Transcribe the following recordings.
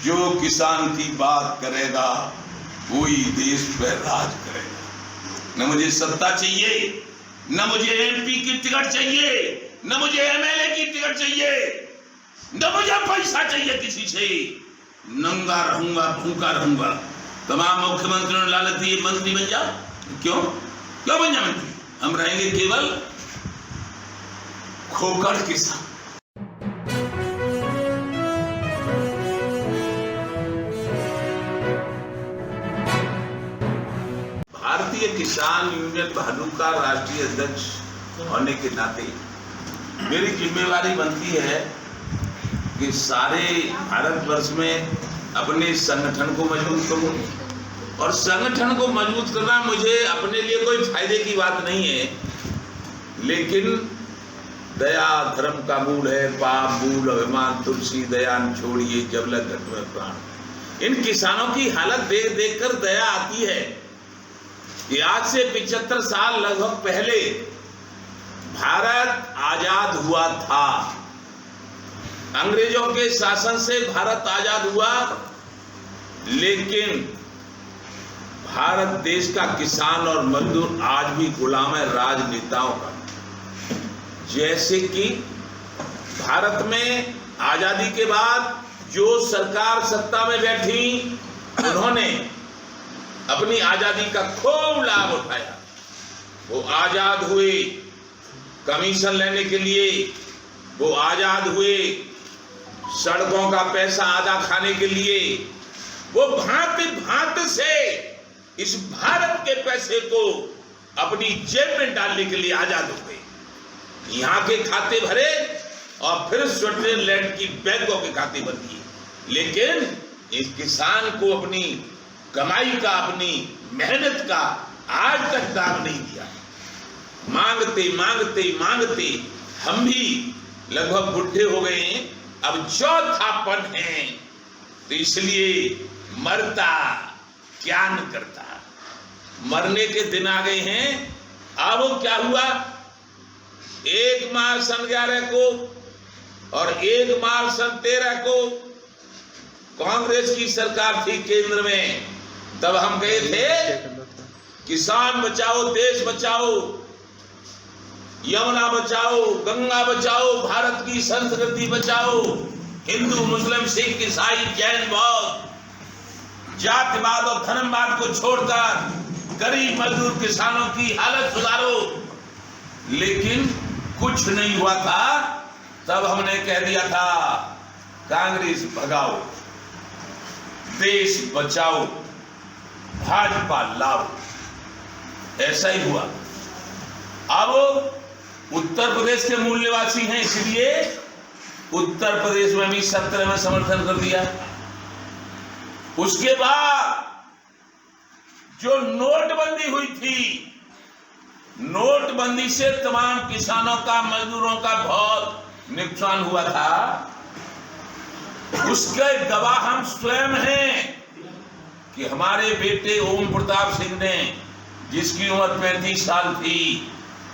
जो किसान की बात करेगा वही देश पर राज करेगा। न मुझे सत्ता चाहिए, न मुझे एमपी की टिकट चाहिए, न मुझे एमएलए की टिकट चाहिए, न मुझे पैसा चाहिए किसी से। नंगा रहूंगा, भूखा रहूंगा। तमाम मुख्यमंत्रियों ने लालच दी मंत्री बन जा। क्यों क्यों बन जा मंत्री? हम रहेंगे केवल खोखड़ किसान। भारतीय किसान यूनियन भानु का राष्ट्रीय अध्यक्ष होने के नाते मेरी जिम्मेवारी बनती है कि सारे भारतवर्ष में अपने संगठन को मजबूत करूं। और संगठन को मजबूत करना मुझे अपने लिए कोई फायदे की बात नहीं है, लेकिन दया धर्म का मूल है, पाप मूल अभिमान तुलसी दया छोड़िए जब लग घट में प्राण। इन किसानों की हालत देख देख कर दया आती है कि आज से 75 साल लगभग पहले भारत आजाद हुआ था। अंग्रेजों के शासन से भारत आजाद हुआ, लेकिन भारत देश का किसान और मजदूर आज भी गुलाम है राजनेताओं का। जैसे कि भारत में आजादी के बाद जो सरकार सत्ता में बैठी, उन्होंने अपनी आजादी का खूब लाभ उठाया। वो आजाद हुए कमीशन लेने के लिए, वो आजाद हुए सड़कों का पैसा आधा खाने के लिए, वो भांति भांति से इस भारत के पैसे को अपनी जेब में डालने के लिए आजाद हो गए। यहाँ के खाते भरे और फिर स्विट्जरलैंड की बैंकों के खाते भर दिए, लेकिन इस किसान को अपनी कमाई का, अपनी मेहनत का आज तक दाम नहीं दिया। मांगते मांगते मांगते हम भी लगभग बुढ़े हो गए हैं, अब चौथापन है, तो इसलिए मरता क्या न करता। मरने के दिन आ गए हैं। अब क्या हुआ, 1 मार्च सन 11 को और 1 मार्च सन 13 को कांग्रेस की सरकार थी केंद्र में। तब हम गए थे किसान बचाओ देश बचाओ, यमुना बचाओ, गंगा बचाओ, भारत की संस्कृति बचाओ, हिंदू मुस्लिम सिख ईसाई जैन बौद्ध जातिवाद और धर्मवाद को छोड़कर गरीब मजदूर किसानों की हालत सुधारो। लेकिन कुछ नहीं हुआ था। तब हमने कह दिया था कांग्रेस भगाओ, देश बचाओ, भाजपा लाओ। ऐसा ही हुआ। अब उत्तर प्रदेश के मूल निवासी हैं, इसलिए उत्तर प्रदेश में भी 17 में समर्थन कर दिया। उसके बाद जो नोटबंदी हुई थी, नोटबंदी से तमाम किसानों का, मजदूरों का बहुत नुकसान हुआ था। उसके गवाह हम स्वयं हैं कि हमारे बेटे ओम प्रताप सिंह ने, जिसकी उम्र 35 साल थी,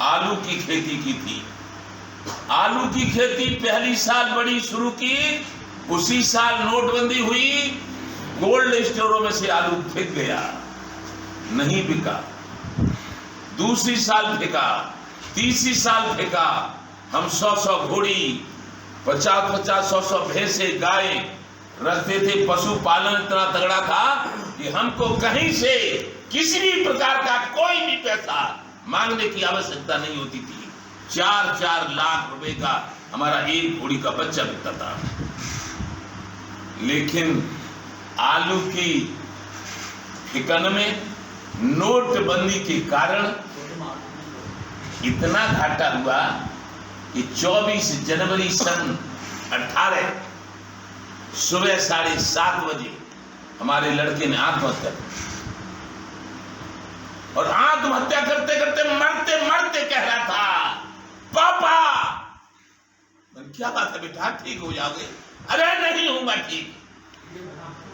आलू की खेती की थी। आलू की खेती पहली साल बड़ी शुरू की, उसी साल नोटबंदी हुई, कोल्ड स्टोरों में से आलू फेंक गया, नहीं बिका। दूसरी साल फेंका, तीसरी साल फेंका। हम 100 घोड़ी, 50 100 भैंसे गाय रखते थे। पशुपालन इतना तगड़ा था कि हमको कहीं से किसी भी प्रकार का कोई भी पैसा मांगने की आवश्यकता नहीं होती थी। 4-4 लाख रुपए का हमारा एक घोड़ी का बच्चा बिकता था। लेकिन आलू की ठिकान में नोटबंदी के कारण इतना घाटा हुआ कि 24 जनवरी सन 18 सुबह 7:30 बजे हमारे लड़के ने आत्महत्या की। और आत्महत्या करते करते मरते मरते कह रहा था, पापा। क्या बात है बेटा, ठीक हो जाओगे? अरे नहीं होगा ठीक।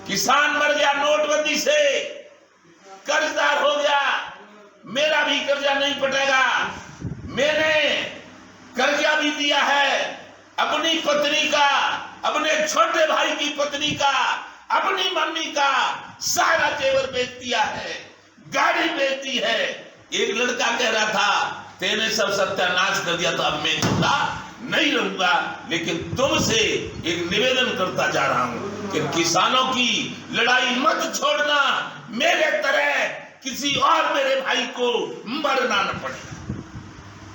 किसान मर गया नोटबंदी से, कर्जदार हो गया, मेरा भी कर्जा नहीं पटेगा। मैंने कर्जा भी दिया है अपनी पत्नी का, अपने छोटे भाई की पत्नी का, अपनी मम्मी का सारा जेवर बेच दिया है, गाड़ी बेच दी है। एक लड़का कह रहा था तेने सब सत्यानाश कर दिया तो अब मैं जिंदा नहीं रहूंगा, लेकिन तुमसे एक निवेदन करता जा रहा हूं कि किसानों की लड़ाई मत छोड़ना, मेरे तरह किसी और मेरे भाई को मरना न पड़े।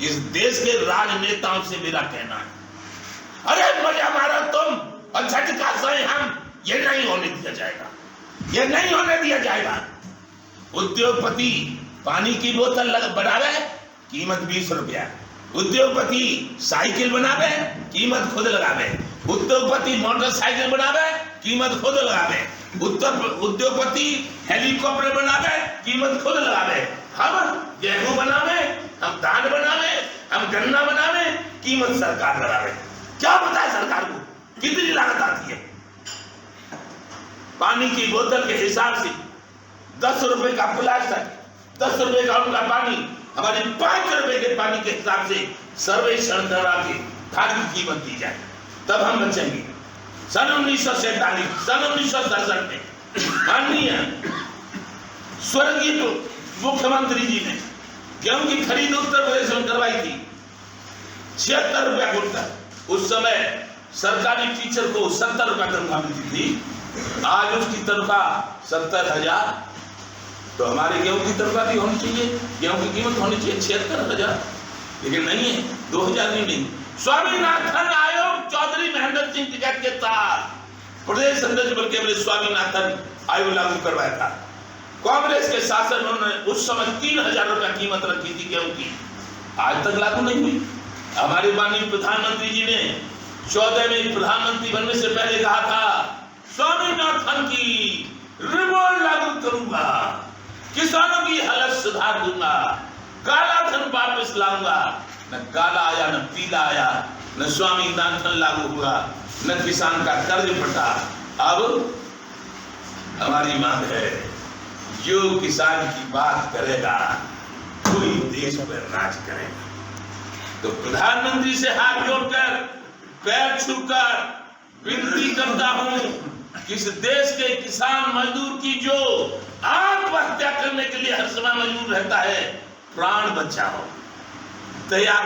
इस देश के राजनेताओं से मेरा कहना है, अरे मजा मारो तुम और झटका सोए हम, ये नहीं होने दिया जाएगा, ये नहीं होने दिया जाएगा। उद्योगपति पानी की बोतल बनावे, कीमत 20 रुपया। उद्योगपति साइकिल बनावे, कीमत खुद लगावे। उद्योगपति मोटरसाइकिल बनावे, कीमत खुद लगावे। उद्योगपति हेलीकॉप्टर बनावे, कीमत खुद लगावे। हम गेहूं बनावे, हम धान बनावे, हम गन्ना बनावे, कीमत सरकार लगावे। क्या पता है सरकार को कितनी लागत आती है? पानी की बोतल के हिसाब से 10 रुपए का प्लास्टिक, 10 रुपए का उनका पानी, हमारे 5 रुपए के पानी के हिसाब से सर्वेक्षण करा के धान की कीमत दी जाए, तब हम बचेंगे। सन 1967 में माननीय स्वर्गीय मुख्यमंत्री जी ने गेहूं की खरीद उत्तर प्रदेश में करवाई थी, 76 रुपया कुंटल। उस समय सरकारी टीचर को 70 रुपया तनख्वाह मिलती थी, आज उसकी तनख्वाह 70,000। तो हमारे गेहूं की तनख्वाह भी होनी चाहिए, गेहूं की कीमत होनी चाहिए 76,000, लेकिन नहीं है, 2000 नहीं। स्वामीनाथन आयोग चौधरी महेंद्र सिंह टिकैत के साथ प्रदेश अध्यक्ष बल्कि हमने स्वामीनाथन आयोग लागू करवाया था। कांग्रेस के शासन में उस समय 3000 रुपया कीमत रखी थी गेहूं की, आज तक लागू नहीं हुई। हमारे माननीय प्रधानमंत्री जी ने 14 में प्रधानमंत्री बनने से पहले कहा था स्वामीनाथन की रिवॉल्ट लागू करूंगा, किसानों की हालत सुधार दूंगा, काला धन वापस लाऊंगा। न काला आया, न पीला आया, न स्वामीनाथन लागू हुआ, न किसान का कर्ज फटा। अब हमारी मांग है, जो किसान की बात करेगा कोई देश पर राज करेगा। तो प्रधानमंत्री से हाथ जोड़कर पैर छूकर विनती करता हूं कि इस देश के किसान मजदूर की जो आत्महत्या करने के लिए हर समय मजबूर रहता है, प्राण बचाओ, दया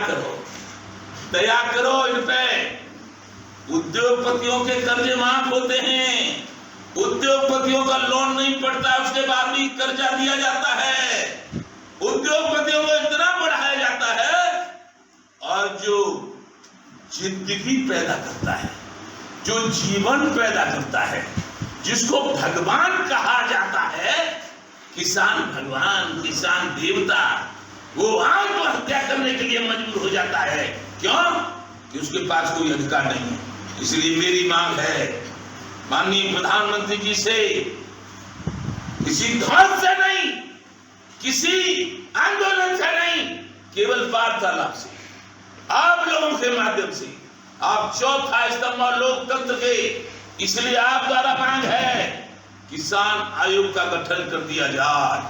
करो इन पे। उद्योगपतियों के कर्जे माफ होते हैं, उद्योगपतियों का लोन नहीं पड़ता, उसके बाद भी कर्जा दिया जाता है। उद्योगपतियों को इतना बढ़ाया जाता है, और जो जिंदगी पैदा करता है, जो जीवन पैदा करता है, जिसको भगवान कहा जाता है, किसान भगवान, किसान देवता, वो आत्महत्या करने के लिए मजबूर हो जाता है। क्यों? कि उसके पास कोई अधिकार नहीं है। इसलिए मेरी मांग है माननीय प्रधानमंत्री जी से, किसी ध्वज से नहीं, किसी आंदोलन से नहीं, केवल वार्तालाप से, आप लोगों के माध्यम से, आप चौथा स्तंभ और लोकतंत्र के, इसलिए आप द्वारा मांग है किसान आयोग का गठन कर दिया जाए।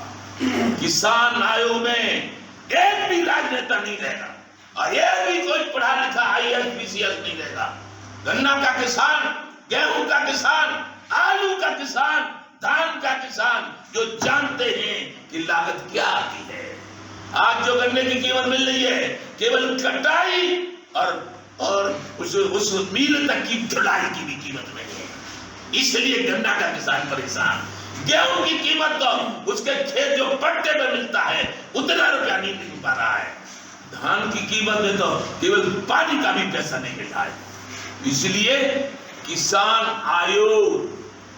किसान आयोग में एक भी राजनेता नहीं रहेगा और एक भी कोई पढ़ा लिखा IAS PCS नहीं रहेगा। गन्ना का किसान, गेहूं का किसान, आलू का किसान, धान का किसान, जो जानते हैं कि लागत क्या आती है। आज जो गन्ने की कीमत मिल रही है, केवल कटाई और उस मील तक की ढुलाई की भी कीमत नहीं है। इसलिए गन्ना का किसान परेशान। गेहूं की कीमत तो उसके खेत जो पट्टे में मिलता है उतना रुपया नहीं मिल पा रहा है। धान की कीमत में तो केवल पानी का भी पैसा नहीं मिल रहा है। इसलिए किसान आयोग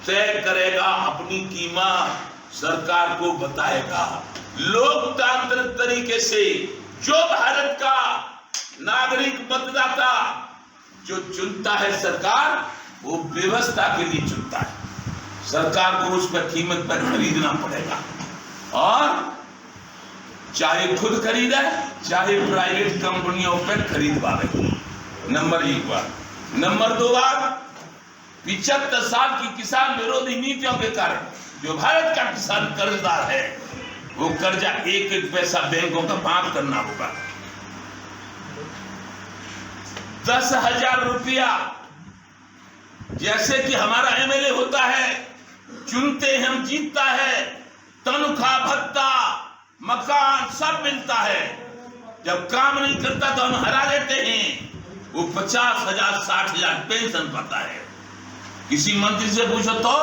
तय करेगा अपनी कीमत, सरकार को बताएगा। लोकतांत्रिक तरीके से जो भारत का नागरिक मतदाता जो चुनता है सरकार, वो व्यवस्था के लिए चुनता है। सरकार को उस पर कीमत पर खरीदना पड़ेगा, और चाहे खुद खरीदे चाहे प्राइवेट कंपनियों पर खरीदवावे। नंबर 1 बात। नंबर 2 बात, 75 साल की किसान विरोधी नीतियों के कारण जो भारत का किसान कर्जदार है, वो कर्जा 1-1 पैसा बैंकों का माफ करना होगा। 10,000 रुपया, जैसे कि हमारा MLA होता है चुनते हैं हम जीतता है, तनख्वाह भत्ता मकान सब मिलता है। जब काम नहीं करता तो हम हरा देते हैं। वो 50,000 60,000 पेंशन पाता है। किसी मंत्री से पूछो तो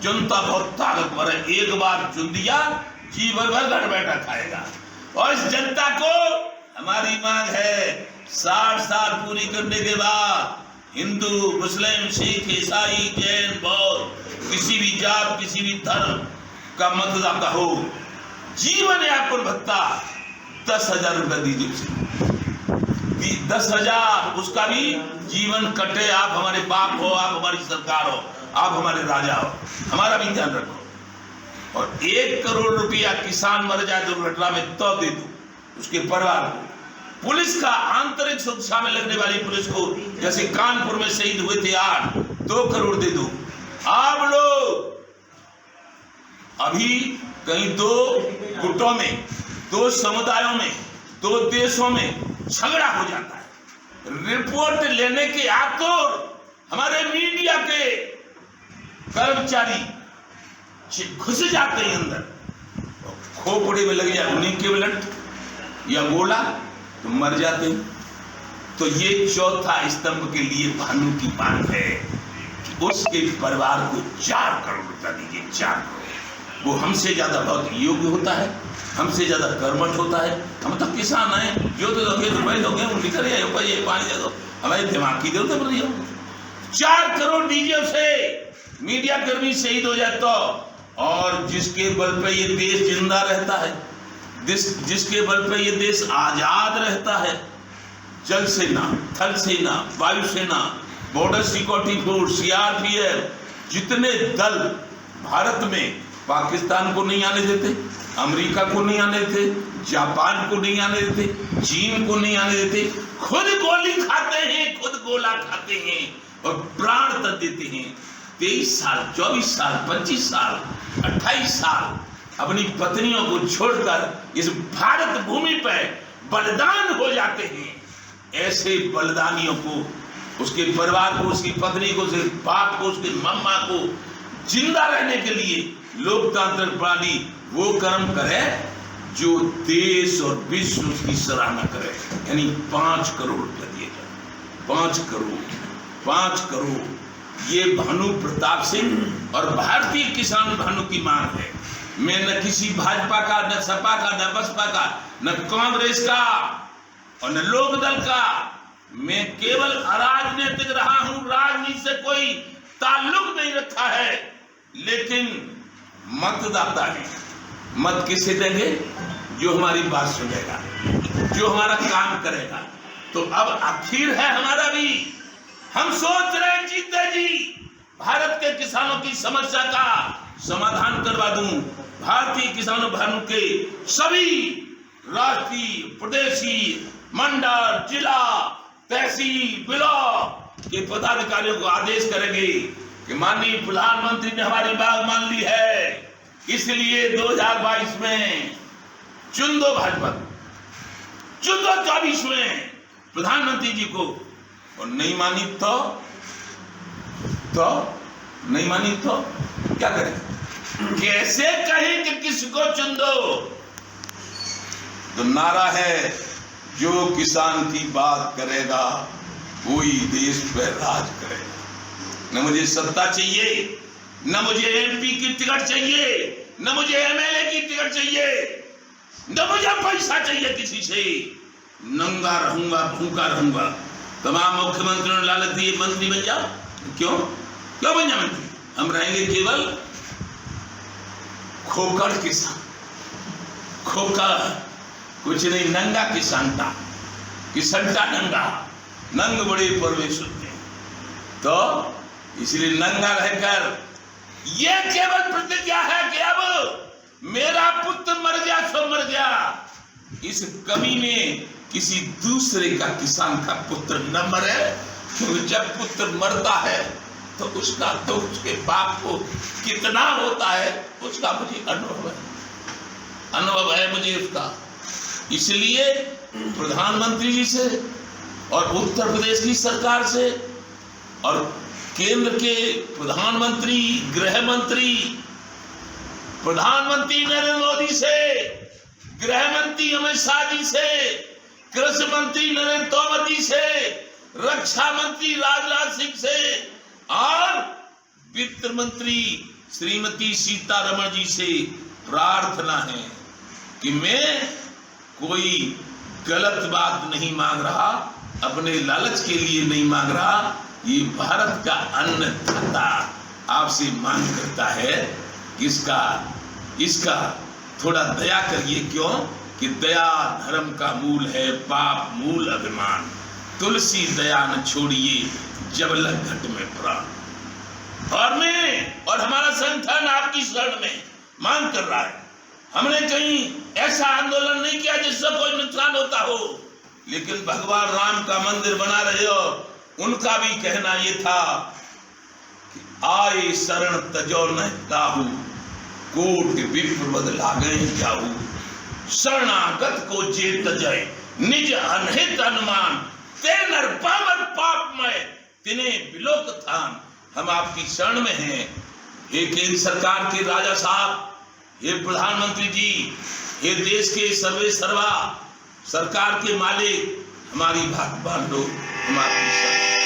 जनता बहुत ताकतवर है, एक बार चुन दिया जीवन भर घर बैठा खाएगा। और इस जनता को हमारी मांग है 60 साल पूरी करने के बाद हिंदू मुस्लिम सिख ईसाई जैन बौद्ध किसी भी जात किसी भी धर्म का मतदाता हो, जीवन यापन भत्ता 10,000 रुपए दीजिए। 10,000 उसका भी जीवन कटे। आप हमारे बाप हो, आप हमारी सरकार हो, आप हमारे राजा हो, हमारा भी ध्यान रखो। और 1 करोड़ रुपया किसान मर जाए दुर्घटना में तो दे दो उसके परिवार को। पुलिस का आंतरिक सुरक्षा में लगने वाली पुलिस को, जैसे कानपुर में शहीद हुए थे 8, 2 करोड़ दे दो। आप लोग अभी कहीं 2 गुटों में, 2 समुदायों में, 2 देशों में झगड़ा हो जाता है। रिपोर्ट लेने के आतुर हमारे मीडिया के कर्मचारी घुस जाते हैं अंदर, खोपड़ी में लग जाए उन्हीं के ब्लड या गोला तो मर जाते हैं। तो ये चौथा स्तंभ के लिए भानु की मांग है कि उसके परिवार को 4 करोड़ रुपया दीजिए। 4 करोड़। वो हमसे ज्यादा बहुत योग्य होता है, हमसे ज्यादा कर्मठ होता है। हम तो किसान हैं, जो तो दोगे रुपए दोगे उनकी तरह ये पानी दे दो, हमारे दिमाग की जरूरत पड़ रही है। 4 करोड़ दीजिए उसे, मीडिया कर्मी शहीद हो जाए तो। और जिसके बल पे ये देश जिंदा रहता है, जिसके बल पे ये देश आजाद रहता है, जल सेना, थल सेना, वायु सेना, बॉर्डर सिक्योरिटी फोर्स, सीआरपीएफ, जितने दल भारत में पाकिस्तान को नहीं आने देते, अमेरिका को नहीं आने देते, जापान को नहीं आने देते, चीन को नहीं आने देते, खुद गोली खाते हैं, खुद गोला खाते हैं और प्राण तक देते हैं। 23 साल 24 साल 25 साल 28 साल अपनी पत्नियों को छोड़कर इस भारत भूमि पर बलिदान हो जाते हैं। ऐसे बलिदानियों को, उसके परिवार को, उसकी पत्नी को, उसके बाप को, उसके मम्मा को जिंदा रहने के लिए लोकतांत्रिक प्रणाली वो कर्म करे जो देश और विश्व उसकी सराहना करे। यानी 5 करोड़ रुपया दिए जाए। 5 करोड़ ये भानु प्रताप सिंह और भारतीय किसान भानु की मांग है। मैं न किसी भाजपा का, न सपा का, न बसपा का, न कांग्रेस का और न लोकदल का। मैं केवल अराजनीतिक रहा हूं, राजनीति से कोई ताल्लुक नहीं रखा है। लेकिन मतदाता है, मत किसे देंगे? जो हमारी बात सुनेगा, जो हमारा काम करेगा। तो अब आखिर है हमारा भी, हम सोच रहे हैं जीते जी भारत के किसानों की समस्या का समाधान करवा दूं। भारतीय किसानों भानु के सभी राष्ट्रीय, प्रदेशीय, मंडल, जिला, तहसील, ब्लॉक के पदाधिकारियों को आदेश करेंगे कि माननीय प्रधानमंत्री ने हमारी बात मान ली है, इसलिए 2022 में चुन दो भाजपा, चुन दो 24 में प्रधानमंत्री जी को। और नहीं मानी तो नहीं मानी तो क्या करें? कैसे कहें कि किसको चुन दो? तो नारा है, जो किसान की बात करेगा वही देश पर राज करेगा। न मुझे सत्ता चाहिए, न मुझे एमपी की टिकट चाहिए, न मुझे एमएलए की टिकट चाहिए, न मुझे पैसा चाहिए किसी से। नंगा रहूंगा, भूखा रहूंगा। तमाम मुख्यमंत्रियों ने लालच दी, मंत्री बन जाओ। क्यों बन जाओ मंत्री? हम रहेंगे केवल खोखड़ किसान, खोखड़ कुछ नहीं, नंगा किसानता, किसनता नंगा, नंग बड़े परवेश होते हैं। तो इसलिए नंगा रहकर ये केवल प्रतिज्ञा है कि अब मेरा पुत्र मर गया सो मर गया। इस कमी में किसी दूसरे का किसान का पुत्र न मरे, क्योंकि जब पुत्र मरता है तो उसका दुख उसके बाप को कितना होता है उसका मुझे अनुभव है मुझे उसका। इसलिए प्रधानमंत्री जी से और उत्तर प्रदेश की सरकार से और केंद्र के प्रधानमंत्री, गृह मंत्री प्रधानमंत्री नरेंद्र मोदी से, गृह मंत्री अमित शाह जी से, कृषि मंत्री नरेंद्र तोमर जी से, रक्षा मंत्री राजनाथ सिंह से और वित्त मंत्री श्रीमती सीतारमण जी से प्रार्थना है कि मैं कोई गलत बात नहीं मांग रहा, अपने लालच के लिए नहीं मांग रहा, ये भारत का अन्नदाता आपसे मांग करता है कि इसका थोड़ा दया करिए। क्यों कि दया धर्म का मूल है, पाप मूल अभिमान। तुलसी दया न छोड़िए जब लग घट में प्राण। और मैं और हमारा संगठन आपकी शरण में मांग कर रहा है। हमने कहीं ऐसा आंदोलन नहीं किया जिससे कोई नुकसान होता हो, लेकिन भगवान राम का मंदिर बना रहे हो, उनका भी कहना ये था कि आए शरण तजो न ताहू, कोट विप्र बद लागे जाहू, शरणागत को जे तजय निज अनहित अनुमान, ते नर पावन पापमय तिने बिलोक थान। हम आपकी शरण में हैं, हे केंद्र सरकार के राजा साहब, हे प्रधानमंत्री जी, हे देश के सर्वे सर्वा सरकार के मालिक, हमारी बात मान लो, हम आपकी शरण